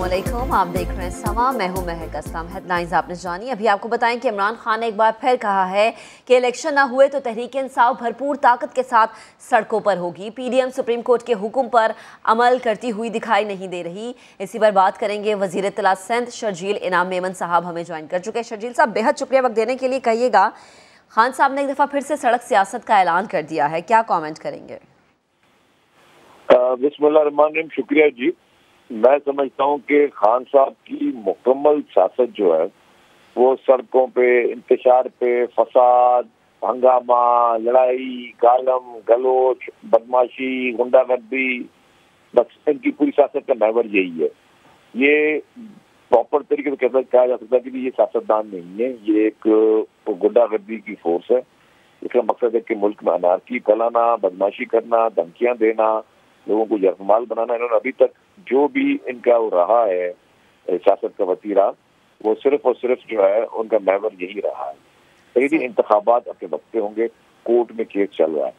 अस्सलामुअलैकुम, आप देख रहे हैं समा। मैं हूं महक असलम। हेडलाइंस आपने जानी। अभी आपको बताएं कि इमरान खान ने एक बार फिर कहा है कि इलेक्शन ना हुए तो तहरीक इंसाफ भरपूर ताकत के साथ सड़कों पर होगी। पीडीएम सुप्रीम कोर्ट के हुक्म पर अमल करती हुई दिखाई नहीं दे रही। इसी पर बात करेंगे। वजीर इत्तला सिंध शर्जील इनाम मेमन साहब हमें ज्वाइन कर चुके हैं। शर्जील साहब, बेहद शुक्रिया वक्त देने के लिए। कहिएगा, खान साहब ने एक दफ़ा फिर से सड़क सियासत का ऐलान कर दिया है, क्या कॉमेंट करेंगे? बिस्मिल्लाहिर्रहमानिर्रहीम, शुक्रिया जी। मैं समझता हूँ कि खान साहब की मुकम्मल सियासत जो है वो सड़कों पे, इंतशार पे, फसाद, हंगामा, लड़ाई, गालम गलोच, बदमाशी, गुंडागर्दी, बस इनकी पूरी सियासत का महवर यही है। ये प्रॉपर तरीके से कैसे कहा जा सकता है कि ये सियासतदान नहीं है, ये एक गुंडागर्दी की फोर्स है। इसका मकसद है कि मुल्क में अनारकी फैलाना, बदमाशी करना, धमकियां देना, लोगों को यरगमाल बनाना। इन्होंने अभी तक जो भी इनका वो रहा है सियासत का वतीरा, वो सिर्फ और सिर्फ जो है उनका महवर यही रहा है। कई भी इंतखाबात अपने वक्त पे होंगे। कोर्ट में केस चल रहा है,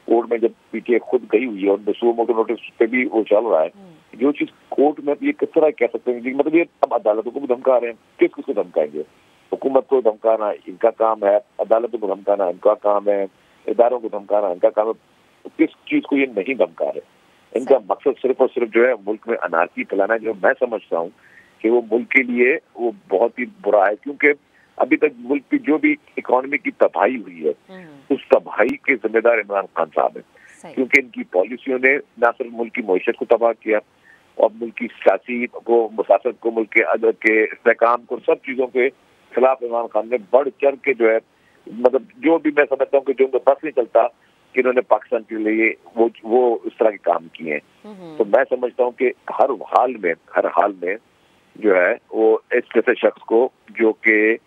कोर्ट में जब पीटीए खुद गई हुई है और सुओ मोटो नोटिस पे भी वो चल रहा है, जो चीज कोर्ट में ये किस तरह कह सकते हैं, मतलब ये अब अदालतों को भी धमका रहे हैं। किसको धमकाएंगे? हुकूमत को धमकाना इनका काम है, अदालतों को धमकाना इनका काम है, इदारों को धमकाना इनका काम है। किस चीज को ये नहीं धमका रहे? इनका मकसद सिर्फ और सिर्फ जो है मुल्क में अनारकी फैलाना है, जो मैं समझता हूँ कि वो मुल्क के लिए वो बहुत ही बुरा है। क्योंकि अभी तक मुल्क की जो भी इकोनॉमी की तबाही हुई है, उस तबाही के जिम्मेदार इमरान खान साहब है। क्योंकि इनकी पॉलिसियों ने न सिर्फ मुल्क की मईशत को तबाह किया और मुल्क की सियासी को, मुसासत को, मुल्क के अदर के इस्तेहकाम को, सब चीजों के खिलाफ इमरान खान ने बढ़ चढ़ के जो है, मतलब जो भी मैं समझता हूँ कि जो उनको बस नहीं चलता कि इन्होंने पाकिस्तान के लिए वो इस तरह के काम किए हैं। तो मैं समझता हूँ कि हर हाल में जो है वो इस जैसे शख्स को, जो कि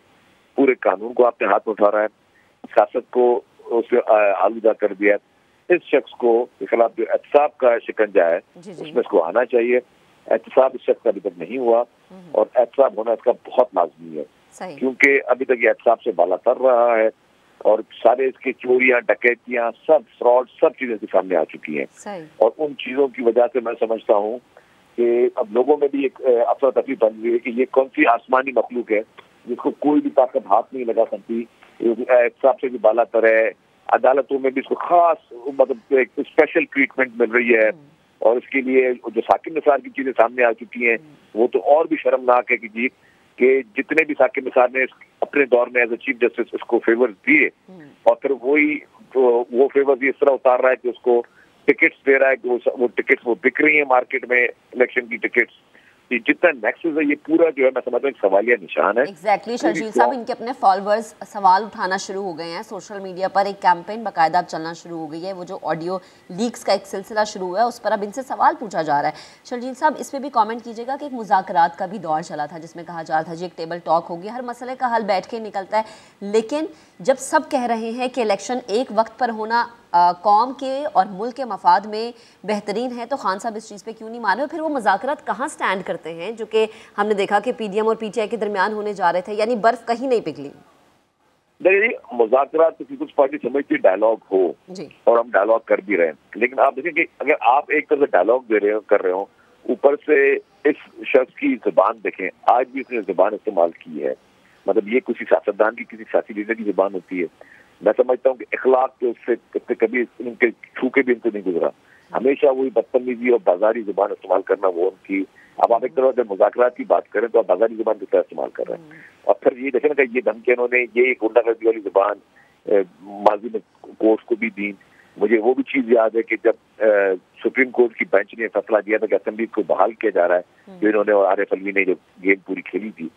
पूरे कानून को अपने हाथ में उठा रहा है, सियासत को उसे आलूदा कर दिया, इस शख्स को के खिलाफ जो एहतसाब का शिकंजा है उसमें इसको आना चाहिए। एहतसाब इस शख्स का अभी तक नहीं हुआ और एहतसाब होना इसका बहुत लाजमी है, क्योंकि अभी तक ये एहतसाब से बाला तर रहा है और सारे इसके चोरियां, डकैतियां, सब फ्रॉड, सब चीजें इसके सामने आ चुकी हैं। और उन चीजों की वजह से मैं समझता हूँ कि अब लोगों में भी एक अफरा तफरी बन गई है कि ये कौन सी आसमानी मखलूक है जिसको कोई भी ताकत हाथ नहीं लगा सकती। एहतसाब से भी बाला तर है, अदालतों में भी इसको खास मतलब एक स्पेशल ट्रीटमेंट मिल रही है। और इसके लिए जो साकिब निसार की चीजें सामने आ चुकी हैं वो तो और भी शर्मनाक है कि जी कि जितने भी साकिब निसार ने अपने दौर में एज ए चीफ जस्टिस उसको फेवर्स दिए और फिर वही वो फेवर्स इस तरह उतार रहा है कि उसको टिकट्स दे रहा है कि वो टिकट्स वो बिक रही है मार्केट में, इलेक्शन की टिकट्स। जितना नेक्सस है ये पूरा जो है मैं समझता हूँ सवालिया निशान है। एग्जैक्टली शर्जील साहब, इनके अपने फॉलोअर्स सवाल उठाना शुरू हो गए हैं। सोशल मीडिया पर एक कैंपेन बाकायदा चलना शुरू हो गई है। वो जो ऑडियो लीक्स का एक सिलसिला शुरू हुआ है उस पर अब इनसे सवाल पूछा जा रहा है। शर्जील साहब, इस पर भी कमेंट कीजिएगा कि एक मुज़ाकरात का भी दौर चला था जिसमें कहा जा रहा था जी एक टेबल टॉक होगी, हर मसले का हल बैठ के निकलता है। लेकिन जब सब कह रहे हैं कि इलेक्शन एक वक्त पर होना कौम के और मुल्क के मफाद में बेहतरीन है, तो खान साहब इस चीज़ पे क्यों नहीं माने? फिर वो मुज़ाकरात कहाँ स्टैंड करते हैं जो कि हमने देखा कि पीडीएम और पीटीआई के दरमियान होने जा रहे थे, यानी बर्फ कहीं नहीं पिघली। देखिए, मुज़ाकरात तो पीपल्स पार्टी समझती डायलॉग हो और हम डायलॉग कर भी रहे हैं, लेकिन आप देखें कि अगर आप एक तरह से डायलॉग कर रहे हो, ऊपर से इस शख्स की जुबान देखें, आज भी उसने जुबान इस्तेमाल की है। मतलब ये किसी सियासतदान की, किसी सियासी लीडर की जुबान होती है। मैं समझता हूँ कि इखलाक के उससे कभी उनके छू के भी इनको नहीं गुजरा। हमेशा वही बदतमीजी और बाजारी जुबान इस्तेमाल करना वो उनकी। अब आप एक तरह से मुज़ाकरात की बात करें तो आप बाजारी जुबान किस तरह इस्तेमाल कर रहे हैं। और फिर ये देखें ना कि ये धमकी इन्होंने ये गुंडागर्दी वाली जुबान माजी में कोर्ट को भी दी। मुझे वो भी चीज याद है कि जब सुप्रीम कोर्ट की बेंच ने फैसला दिया था कि असेंबली को बहाल किया जा रहा है, जो इन्होंने और आरिफ अलवी ने जो गेम पूरी खेली थी,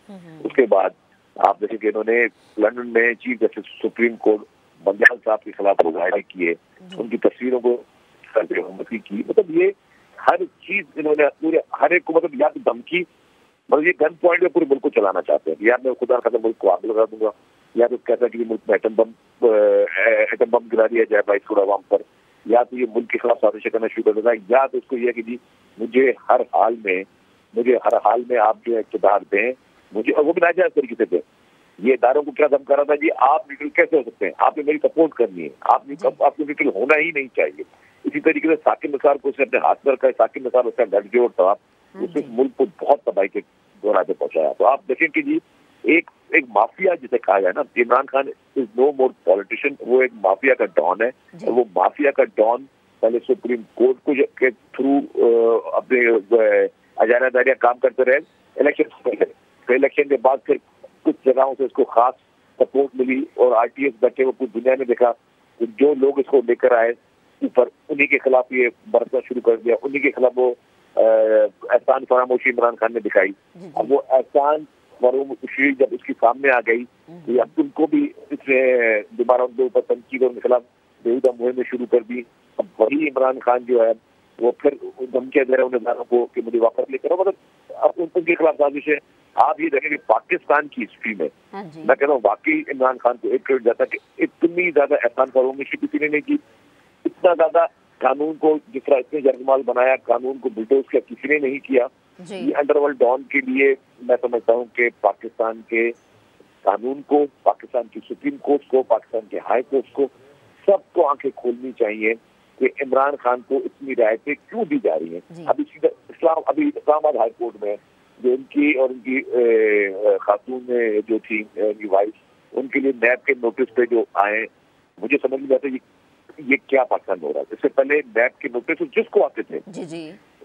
उसके बाद आप देखें कि इन्होंने लंदन में chief justice supreme court Banjal साहब के खिलाफ मुजाहरे किए, उनकी तस्वीरों को की। मतलब ये हर चीज इन्होंने पूरे हर एक को, मतलब या तो धमकी, मतलब ये गन पॉइंट में पूरे मुल्क को चलाना चाहते हैं, या मैं खुदा खत्म मुल्क को आग लगा दूंगा, या तो कहता है कि मुल्क में एटम बम गिरा दिया जाए 22 करोड़ आवाम पर, या तो ये मुल्क के खिलाफ साजिशें करना शुरू कर देता है, या तो उसको यह कि जी मुझे हर हाल में आप जो इक़्तिदार दें मुझे, और वो भी नाजायज तरीके से दें। ये इदारों को क्या धमका रहा था जी आप न्यूट्रल कैसे हो सकते हैं, आपने मेरी सपोर्ट करनी है, आपको न्यूट्रल होना ही नहीं चाहिए। इसी तरीके से साकिब निसार को उसने अपने हाथ में रखा है। साकिब निसार उसका गठजोड़ था, उसने मुल्क को बहुत तबाही के दौरान पे पहुंचाया। तो आप देखें कि जी एक माफिया जिसे कहा जाए ना, Imran Khan is no more politician, वो एक माफिया का डॉन है। और वो माफिया का डॉन पहले सुप्रीम कोर्ट को के थ्रू अपने अजारादारियां काम करते रहे इलेक्शन से पहले, फिर इलेक्शन के बाद फिर कुछ जगहों से इसको खास सपोर्ट मिली और आरटीएस बैठे वो पूरी दुनिया ने देखा कि जो लोग इसको लेकर आए ऊपर, उन्हीं के खिलाफ ये बरतना शुरू कर दिया, उन्हीं के खिलाफ वो एहसान फरामोशी इमरान खान ने दिखाई। अब वो एहसान फरामोशी जब उसके सामने आ गई तो अब उनको भी इसने दोबारा उनके ऊपर तनकीद और उनके खिलाफ बेहुदा मुहिम शुरू कर दी। अब वही इमरान खान जो है वो फिर धमकियां दे रहे हैं उम्मीदवारों को कि मुझे वापस लेकर आओ, मतलब अब उनके खिलाफ साजिश है। आप ये देखें कि पाकिस्तान की हिस्ट्री में मैं कह रहा हूँ वाकई इमरान खान को एक क्रेडिट जाता कि इतनी ज्यादा एहसान फरामोशी किसी ने नहीं की, इतना ज्यादा कानून को जिस तरह इतने जर्गमाल बनाया, कानून को बुलडोज किया, किसी ने नहीं किया। ये अंडरवर्ल्ड डॉन के लिए मैं समझता हूँ कि पाकिस्तान के कानून को, पाकिस्तान की सुप्रीम कोर्ट को, पाकिस्तान के हाई कोर्ट को, सबको आंखें खोलनी चाहिए कि इमरान खान को इतनी रियायतें क्यों दी जा रही हैं। अभी इस्लामाबाद हाई कोर्ट में जो उनकी और उनकी खातून जो थी उनकी वाइफ, उनके लिए नैब के नोटिस पे जो आए, मुझे समझ नहीं आता ये क्या पाकिस्तान हो रहा है। इससे पहले नैब के नोटिस जिसको आते थे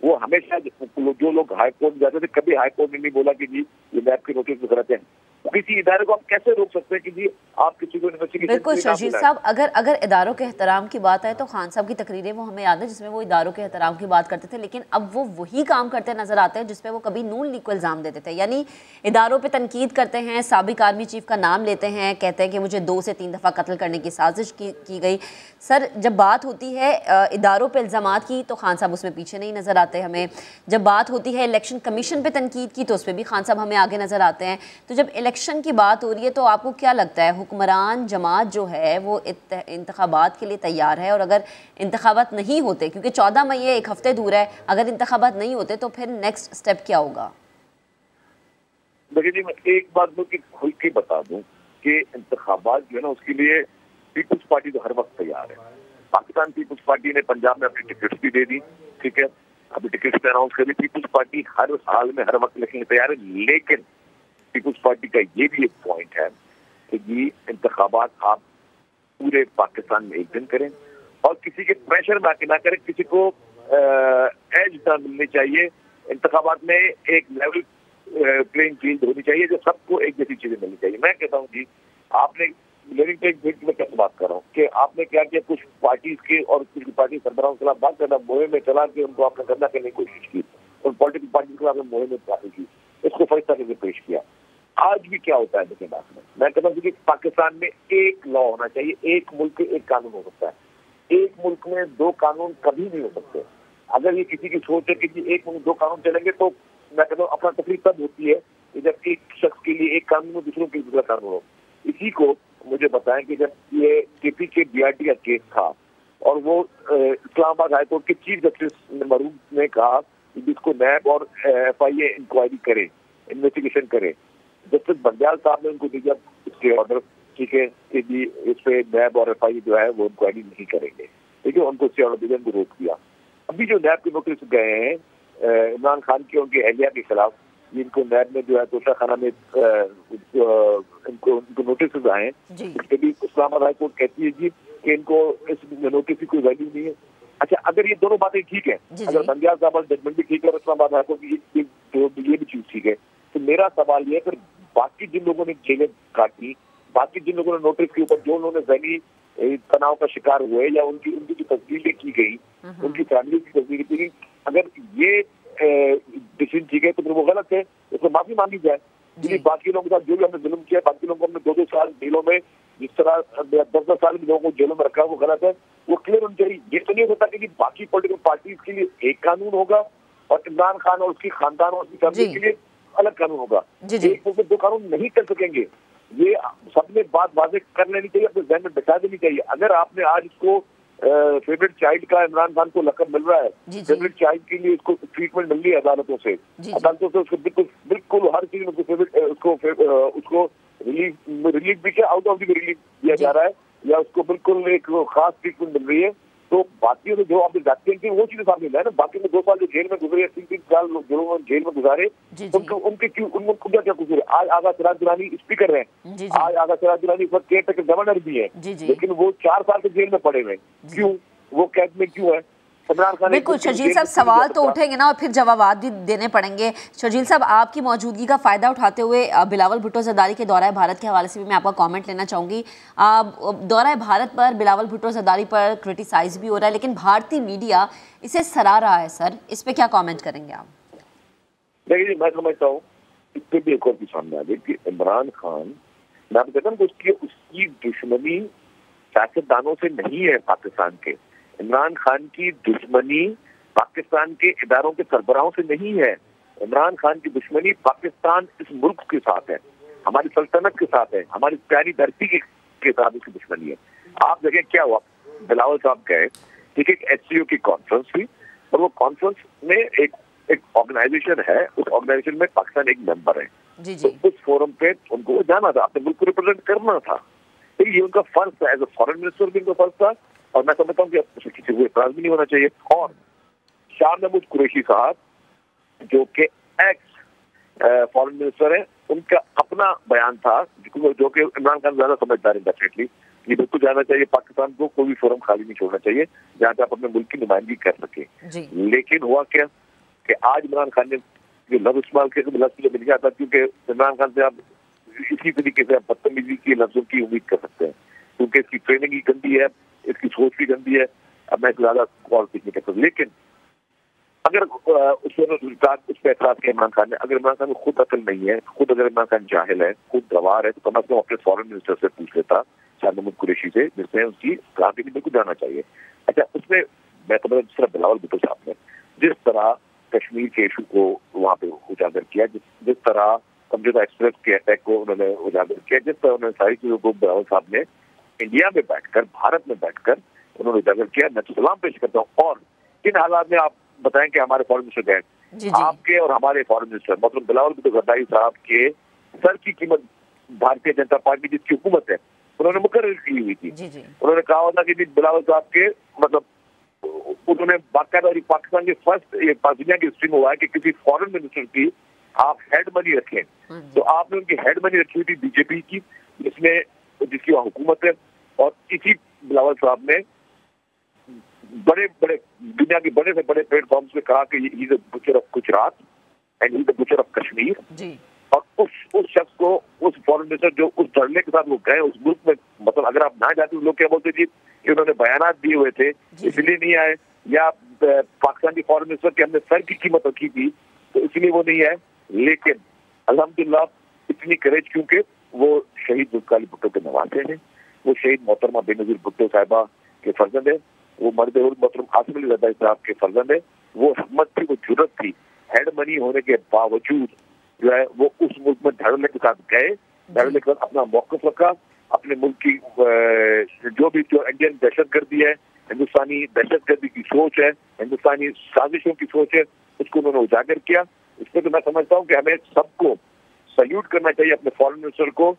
वो हमेशा जो लोग हाई कोर्ट जाते थे, कभी हाई कोर्ट ने नहीं बोला कि जी ये नैब के नोटिस गलत है। किसी इदारे को आप कैसे रोक सकते हैं कि जी आप किसी को इन्वेस्टिगेशन? बिल्कुल शर्जील साहब, अगर इदारों के एहतराम की बात है तो खान साहब की तकरीरें वो हमें याद है जिसमें वो इदारों के एहतराम की बात करते थे, लेकिन अब वो वही काम करते नजर आते हैं जिसपे वो कभी नून लीग को इल्ज़ाम देते थे। यानी इदारों पे तनकीद करते हैं, साबिक आर्मी चीफ का नाम लेते हैं, कहते हैं कि मुझे 2 से 3 दफ़ा कत्ल करने की साजिश की गई। सर जब बात होती है इदारों पर इल्ज़ामात की तो खान साहब उसमें पीछे नहीं नज़र आते हमें। जब बात होती है इलेक्शन कमीशन पे तनकीद की तो उस पर भी खान साहब हमें आगे नज़र आते हैं। तो जब इलेक्शन की बात हो रही है तो आपको क्या लगता है हुक्मरान जमात जो है वो इंतखाबात के लिए तैयार है? और अगर इंतखाबात नहीं होते, क्योंकि 14 मई 1 हफ्ते दूर है, अगर इंतखाबात नहीं होते तो फिर नेक्स्ट स्टेप क्या होगा? देखिए जी, मैं एक बात तो खुल के बता दूं कि इंतखाबात जो है ना उसके लिए पीपल्स पार्टी तो हर वक्त तैयार है। पाकिस्तान पीपल्स पार्टी ने पंजाब में अपनी टिकट्स भी दे दी, ठीक है, अभी टिकट्स अनाउंस कर दी। पीपल्स पार्टी हर हाल में हर वक्त इलेक्शन तैयार है, लेकिन पीपल्स पार्टी का ये भी एक पॉइंट है कि जी इंतखाबात आप पूरे पाकिस्तान में एक दिन करें और किसी के प्रेशर में आके ना करें, किसी को एज ना मिलनी चाहिए। इंतखाबात में एक लेवल प्लेइंग फील्ड होनी चाहिए जो सबको एक जैसी चीजें मिलनी चाहिए। मैं कहता हूँ जी आपने लेवल प्लेइंग फील्ड में कैसे बात कर रहा हूँ कि आपने क्या किया, कुछ पार्टीज के और कुछ पार्टी सरबराहों के खिलाफ बात करना, मुहिम में चला के उनको आपने करना करने की कोशिश की और पॉलिटिकल पार्टी के खिलाफ मुहिम में बात की, इसको फरिश्ता करके पेश किया। आज भी क्या होता है देखिए बात में, मैं कहता हूँ कि पाकिस्तान में एक लॉ होना चाहिए, एक मुल्क एक कानून हो सकता है। एक मुल्क में 2 कानून कभी नहीं हो सकते। अगर ये किसी की सोच है कि एक मुल्क 2 कानून चलेंगे तो मैं कहता हूँ अपना तकलीफ तब होती है कि जब एक शख्स के लिए एक कानून हो, दूसरों के लिए दूसरा कानून हो। इसी को मुझे बताएं कि जब ये केपी के बीआरटी का केस था और वो इस्लामाबाद हाईकोर्ट के चीफ जस्टिस मरूम ने कहा कि जिसको नैब और FIA इंक्वायरी करे, इन्वेस्टिगेशन करे, जस्टिस बंदयाल साहब ने उनको दिया इसके ऑर्डर, ठीक है, कि जी इस पे नैब और FIA जो है वो इंक्वायरी नहीं करेंगे, ठीक है, उनको इससे ऑर्डर दिया, उनको रोक दिया। अभी जो नैब के नोटिस गए हैं इमरान खान के उनके अहलिया के खिलाफ, जिनको नैब में जो है तोशा खाना में इनको नोटिस आए हैं, इसके भी इस्लामाबाद हाई कोर्ट कहती है जी कि इनको इस नोटिस की कोई वैल्यू नहीं है। अच्छा, अगर ये दोनों बातें ठीक है, अगर बंदयाल साहब जजमेंट भी ठीक है और इस्लामाबाद हाई कोर्ट की ये भी चीज ठीक है, तो मेरा सवाल ये है फिर बाकी जिन लोगों ने जेलें काटी, बाकी जिन लोगों ने नोटिस के ऊपर जो उन्होंने जहनी तनाव का शिकार हुए या उनकी जो तस्वीरें की गई, उनकी फैमिली की तस्वीरें की गई, अगर ये डिसीजन ठीक है तो फिर वो गलत है, उसमें माफी मांगी जाए। बाकी लोगों के साथ जो भी हमने जुल्म किया, बाकी लोगों को हमने 2-2 साल जेलों में, जिस तरह 10-10 साल में लोगों को जेलों में रखा, वो गलत है, वो क्लियर होनी चाहिए। ये तो नहीं हो सकता कि बाकी पॉलिटिकल पार्टीज के लिए एक कानून होगा और इमरान खान और उसकी खानदान और उसकी फैमिली के लिए अलग कानून होगा। एक मुल्क में 2 कानून नहीं कर सकेंगे, ये सबने बात वाज़ेह कर लेनी चाहिए, अपने जहन में बिठा देनी चाहिए। अगर आपने आज इसको फेवरेट चाइल्ड का इमरान खान को लकब मिल रहा है, फेवरेट चाइल्ड के लिए इसको ट्रीटमेंट मिल रही है अदालतों से उसको बिल्कुल हर चीज में उसको रिलीफ भी क्या आउट ऑफ द रिलीफ दिया जा रहा है, या उसको बिल्कुल एक खास ट्रीटमेंट मिल रही है, तो बाकी जो आपने जाती है वो चीजें सामने लाए ना। बाकी में 2 साल जो जेल में गुजरे, 3-3 साल जो जेल में गुजारे, उनके क्यों, उनको क्या क्या गुजरे। आज आगा सिराज दुरानी स्पीकर है, आज आगा सिराज दुरानी इस वक्त केयर गवर्नर भी है, लेकिन वो 4 साल से जेल में पड़े हुए। क्यों वो कैद में क्यों है? बिल्कुल शर्जील साहब, सवाल तो उठेंगे ना और फिर जवाब भी देने पड़ेंगे। शर्जील साहब, आपकी मौजूदगी का फायदा उठाते हुए बिलावल भुट्टो जरदारी के दौरा भारत के हवाले से भी मैं आपका कमेंट लेना चाहूंगी। दौरा भारत पर बिलावल भुट्टो जरदारी पर क्रिटिसाइज भी हो रहा है, लेकिन भारतीय मीडिया इसे सराह रहा है। सर, इस पे क्या कॉमेंट करेंगे आप? देखिए, मैं समझता हूँ इस पे भी एक और भी सामने आ गई कि इमरान खान, मैं आपको कहता हूँ उसकी दुश्मनी सियासतदानों से नहीं है पाकिस्तान के। इमरान खान की दुश्मनी पाकिस्तान के इदारों के सरबराहों से नहीं है। इमरान खान की दुश्मनी पाकिस्तान इस मुल्क के साथ है, हमारी सल्तनत के साथ है, हमारी प्यारी धरती के साथ उसकी दुश्मनी है। आप देखें क्या हुआ, बिलावल साहब गए, ठीक है, एचसीओ की कॉन्फ्रेंस हुई और वो कॉन्फ्रेंस में एक ऑर्गेनाइजेशन है, उस ऑर्गेनाइजेशन में पाकिस्तान एक मेंबर है। तो उस फोरम पे उनको जाना था, अपने मुल्क को रिप्रेजेंट करना था, तो ये उनका फर्ज था, एज ए फॉरेन मिनिस्टर भी उनका फर्ज था। और मैं समझता हूँ कि किसी को एतराज भी नहीं होना चाहिए। और शाह महमूद कुरैशी साहब जो कि एक्स फॉरेन मिनिस्टर है, उनका अपना बयान था जो कि इमरान खान ज्यादा समझदार है, डेफिनेटली ये बिल्कुल जाना चाहिए पाकिस्तान को, कोई भी फोरम खाली नहीं छोड़ना चाहिए जहाँ पे आप अपने मुल्क की नुमाइंदगी कर सके। लेकिन हुआ क्या कि आज इमरान खान ने जो लफ्ज इस्तेमाल किया, लफ्ज मिल गया था, क्योंकि इमरान खान से आप इसी तरीके से बदतमीजी के लफ्जों की उम्मीद कर सकते हैं, क्योंकि इसकी ट्रेनिंग ही गंदी है, इसकी सोच भी गंदी है। अब मैं ज्यादा कॉल नहीं करता, लेकिन अगर उस पर एतराज किया इमरान खान ने, अगर इमरान खान को खुद अकल नहीं है, खुद अगर इमरान खान जाहिल है, खुद गवार है, तो कम से कम अपने फॉरेन मिनिस्टर से पूछ लेता, शाह महमूद कुरैशी से, जिसने उसकी कहा कि बिल्कुल जाना चाहिए। अच्छा, उसमें मैं समझ जिस तरह बिलावल भुट्टो साहब ने जिस तरह कश्मीर के इशू को वहाँ पे उजागर किया, जिस तरह समझौता एक्सप्रेस के अटैक को उन्होंने उजागर किया, जिस तरह उन्होंने सारी चीजों को बिलावल साहब ने इंडिया में बैठकर, भारत में बैठकर उन्होंने उजागर किया, मैं तो सलाम पेश करता हूँ। और किन हालात में आप बताएं कि हमारे फॉरेन मिनिस्टर गए, आपके और हमारे फॉरेन मिनिस्टर मतलब बिलावल भुट्टो जरदारी साहब के सर की कीमत भारतीय जनता पार्टी जिसकी हुकूमत है उन्होंने मुकर्रर की हुई थी। उन्होंने कहा होता कि बिलावल साहब के मतलब उन्होंने बाकायदा पाकिस्तान के फर्स्ट दुनिया की हिस्ट्री में हुआ है कि किसी फॉरेन मिनिस्टर की आप हेड मनी रखें, तो आपने उनकी हेड मनी रखी हुई थी बीजेपी की, जिसकी वहाँ हुकूमत है। और इसी बिलावल साहब ने बड़े बड़े दुनिया के बड़े से बड़े प्लेटफॉर्म्स पे कहा कि he is the butcher of Gujarat and he is the butcher of Kashmir. और उस शख्स को, उस फॉरेन मिनिस्टर जो उस धरने के साथ वो गए उस मुल्क में, मतलब अगर आप ना जाते लोग क्या बोलते जी कि उन्होंने बयानात दिए हुए थे इसलिए नहीं आए, या पाकिस्तान की फॉरेन मिनिस्टर के हमने सर की कीमत रखी थी तो इसलिए वो नहीं आए। लेकिन अल्हम्दुलिल्लाह इतनी करेज, क्योंकि वो शहीद जुल्फ़िकार अली भुट्टो के नवासे हैं, वो शहीद मोहतरमा बेनज़ीर भुट्टो साहिबा के फर्जंद है, वो मर्द मोहतरम आसिम अली जरदारी साहब के फर्जंद है। वो हिम्मत थी, वो जुर्रत थी, हेड मनी होने के बावजूद जो है वो उस मुल्क में धड़ल्ले के साथ गए, धड़ल्ले के साथ अपना मौक़िफ़ रखा, अपने मुल्क की जो इंडियन दहशतगर्दी है, हिंदुस्तानी दहशतगर्दी की सोच है, हिंदुस्तानी साजिशों की सोच है, उसको उन्होंने उजागर किया। इसमें तो मैं समझता हूँ कि हमें सबको सल्यूट करना चाहिए अपने फॉरेन मिनिस्टर को,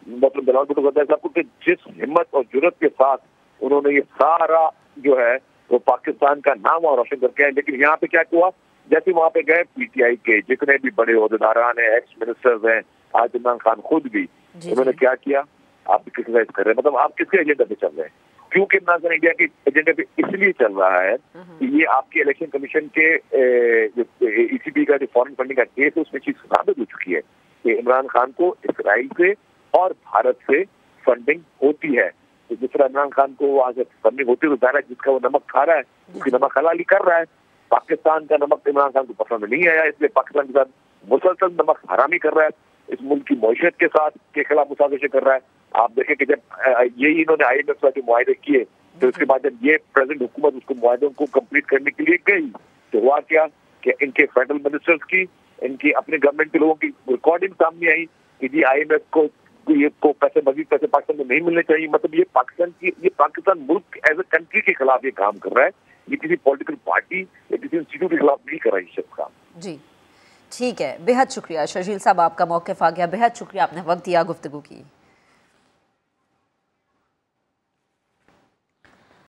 मतलब बिलावल भुट्टो जरदारी साहब को, कि जिस हिम्मत और जुर्रत के साथ उन्होंने ये सारा जो है वो पाकिस्तान का नाम और रोशन करके आए। लेकिन यहाँ पे क्या हुआ, जैसे वहाँ पे गए पीटीआई के जितने भी बड़े ओहदेदारान हैं, एक्स मिनिस्टर्स हैं, आज इमरान खान खुद भी, उन्होंने क्या किया, आप क्रिटिसाइज कर रहे हैं, मतलब आप किसके एजेंडा पे चल रहे हैं? क्योंकि इमरान खान इंडिया के एजेंडे पे इसलिए चल रहा है कि ये आपके इलेक्शन कमीशन के ईसीबी का जो फॉरेन फंडिंग का केस है उसमें चीज साबित हो चुकी है कि इमरान खान को इसराइल से और भारत से फंडिंग होती है। तो जिस तरह इमरान खान को वहां से फंडिंग होती है तो दायरा जिसका वो नमक खा रहा है उसकी नमक हलाली कर रहा है। पाकिस्तान का नमक इमरान खान को पसंद नहीं आया, इसलिए पाकिस्तान के साथ मुसलसल नमक हरामी कर रहा है, इस मुल्क की मईशत के साथ के खिलाफ मुसाजिशें कर रहा है। आप देखें कि जब यही इन्होंने IMF का जो मुआहदे किए तो उसके बाद जब ये प्रेजेंट हुकूमत उसको मुआहदों को कंप्लीट करने के लिए गई तो हुआ क्या कि इनके फेडरल मिनिस्टर्स की, इनकी अपने गवर्नमेंट के लोगों की रिकॉर्डिंग सामने आई कि जी IMF को पैसे, मजीद पैसे पाकिस्तान में नहीं मिलने चाहिए। मतलब ये पाकिस्तान मुल्क एज ए कंट्री के खिलाफ ये काम कर रहा है, ये किसी पॉलिटिकल पार्टी या किसी इंस्टीट्यूट के खिलाफ नहीं कर रहा है ये काम। जी ठीक है, बेहद शुक्रिया शर्जील साहब, आपका मौक़िफ़ आ गया, बेहद शुक्रिया, आपने वक्त दिया, गुफ्तगू की।